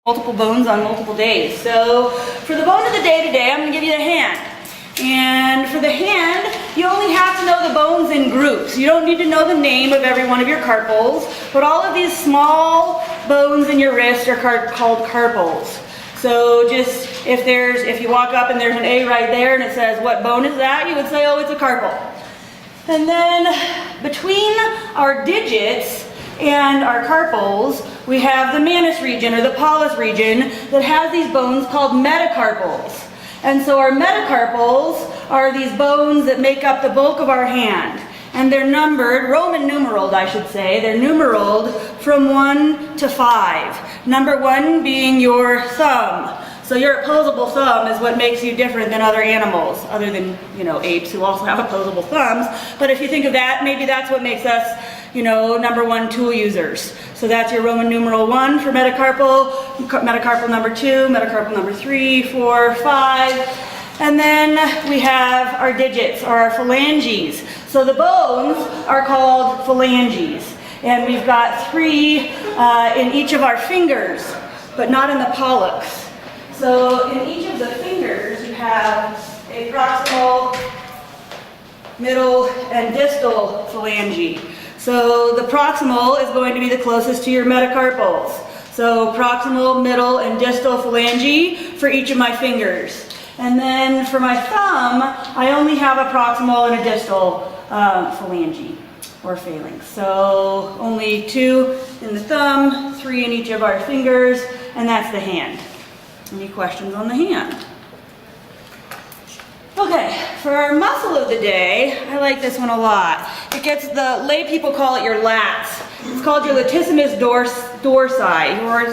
multiple bones on multiple days. So for the bone of the day today, I'm going to give you the hand. And for the hand, you only have to know the bones in groups. You don't need to know the name of every one of your carpals, but all of these small bones in your wrist are called carpals. So just if you walk up and there's an A right there and it says, what bone is that? You would say, oh, it's a carpal. And then between our digits and our carpals, we have the manus region or the pollis region that has these bones called metacarpals. And so our metacarpals are these bones that make up the bulk of our hand. And they're numbered, Roman numeraled I should say, they're numeraled from 1 to 5. Number 1 being your thumb. So your opposable thumb is what makes you different than other animals, other than, apes who also have opposable thumbs. But if you think of that, maybe that's what makes us, number 1 tool users. So that's your Roman numeral 1 for metacarpal, metacarpal number 2, metacarpal number 3, 4, 5. And then we have our digits, or our phalanges. So the bones are called phalanges. And we've got 3 in each of our fingers, but not in the pollex. So in each of the fingers, you have a proximal, middle, and distal phalange. So the proximal is going to be the closest to your metacarpals. So proximal, middle, and distal phalange for each of my fingers. And then for my thumb, I only have a proximal and a distal phalange, or phalanx. So only 2 in the thumb, 3 in each of our fingers, and that's the hand. Any questions on the hand? Okay, for our muscle of the day, I like this one a lot. The lay people call it your lats. It's called your Latissimus Dorsi, or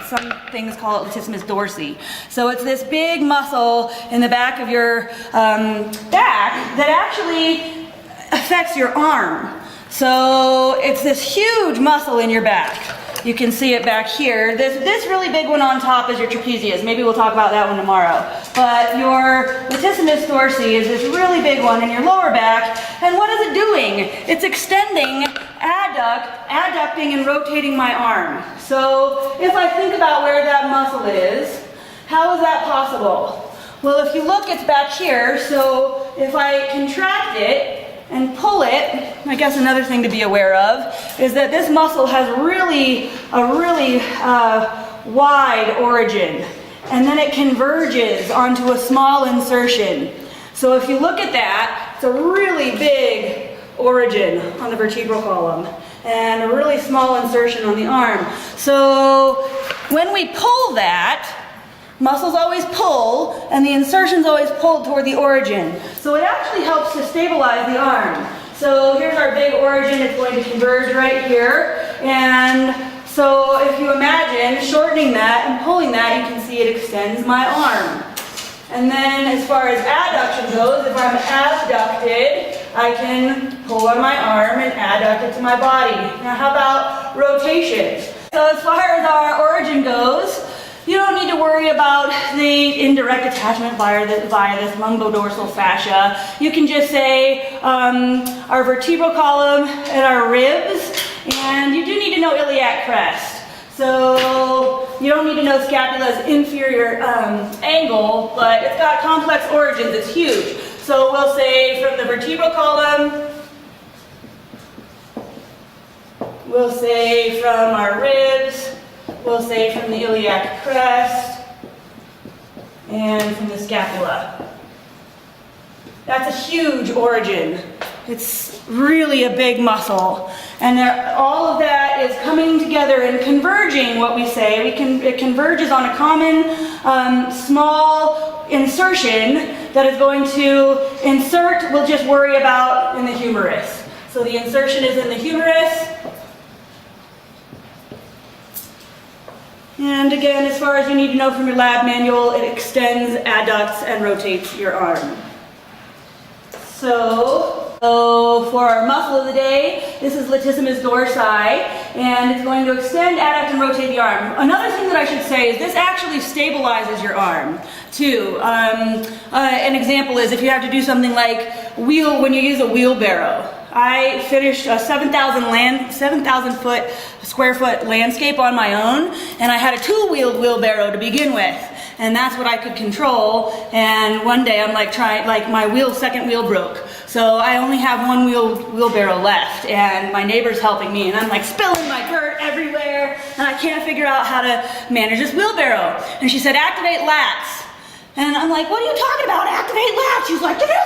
some things call it Latissimus Dorsi. So it's this big muscle in the back of your back that actually affects your arm. So it's this huge muscle in your back. You can see it back here. This really big one on top is your trapezius. Maybe we'll talk about that one tomorrow. But your Latissimus Dorsi is this really big one in your lower back. And what is it doing? It's extending, adducting and rotating my arm. So if I think about where that muscle is, how is that possible? Well, if you look, it's back here. So if I contract it and pull it, I guess another thing to be aware of is that this muscle has a really wide origin, and then it converges onto a small insertion. So if you look at that, it's a really big origin on the vertebral column and a really small insertion on the arm. So when we pull that, muscles always pull, and the insertion's always pulled toward the origin. So it actually helps to stabilize the arm. So here's our big origin. It's going to converge right here. And so if you imagine shortening that and pulling that, you can see it extends my arm. And then as far as adduction goes, if I'm abducted, I can pull on my arm and adduct it to my body. Now how about rotation? So as far as our origin goes, you don't need to worry about the indirect attachment via this lumbodorsal fascia. You can just say our vertebral column and our ribs, and you do need to know iliac crest. So you don't need to know scapula's inferior angle, but it's got complex origins, it's huge. So we'll say from the vertebral column, we'll say from our ribs, we'll say from the iliac crest, and from the scapula. That's a huge origin. It's really a big muscle. And all of that is coming together and converging, what we say. It converges on a common small insertion that is going to insert, we'll just worry about in the humerus. So the insertion is in the humerus. And again, as far as you need to know from your lab manual, it extends, adducts, and rotates your arm. So for our muscle of the day, this is Latissimus Dorsi, and it's going to extend, adduct, and rotate the arm. Another thing that I should say is this actually stabilizes your arm, too. An example is if you have to do something like when you use a wheelbarrow. I finished a 7,000 square foot landscape on my own, and I had a two-wheeled wheelbarrow to begin with, and that's what I could control. And one day I'm like my second wheel broke, so I only have one wheelbarrow left, and my neighbor's helping me, and I'm like spilling my dirt everywhere, and I can't figure out how to manage this wheelbarrow. And she said, activate lats. And I'm like, what are you talking about? Activate lats. She's like, activate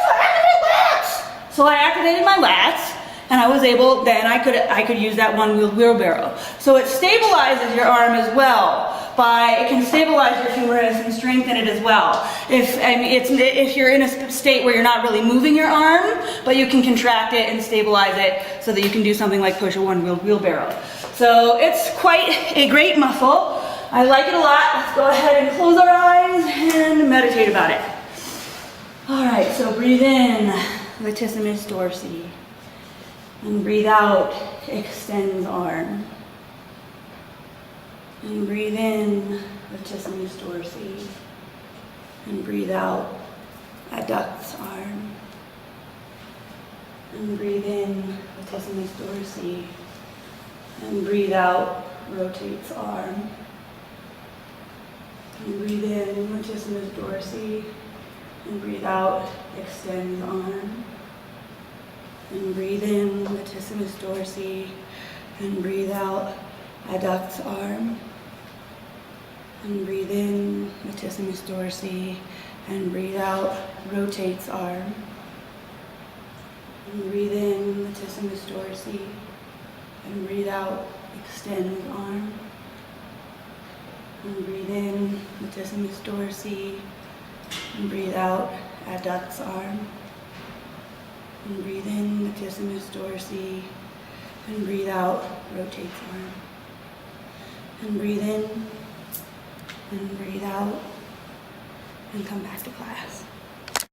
lats. So I activated my lats, and I was able, then I could use that one-wheeled wheelbarrow. So it stabilizes your arm as well. It can stabilize your humerus and strengthen it as well. If you're in a state where you're not really moving your arm, but you can contract it and stabilize it so that you can do something like push a one-wheeled wheelbarrow. So it's quite a great muscle. I like it a lot. Let's go ahead and close our eyes and meditate about it. All right, so breathe in, Latissimus Dorsi. And breathe out, extends arm. And breathe in, Latissimus Dorsi. And breathe out, adducts arm. And breathe in, Latissimus Dorsi. And breathe out, rotates arm. And breathe in, Latissimus Dorsi. And breathe out, extends arm. And breathe in, Latissimus Dorsi. And breathe out, adducts arm. And breathe in, Latissimus Dorsi. And breathe out, rotates arm. And breathe in, Latissimus Dorsi. And breathe out, extends arm. And breathe in, Latissimus Dorsi. And breathe out, adducts arm. And breathe in, Latissimus Dorsi. And breathe out, rotates arm. And breathe in, and breathe out, and come back to class.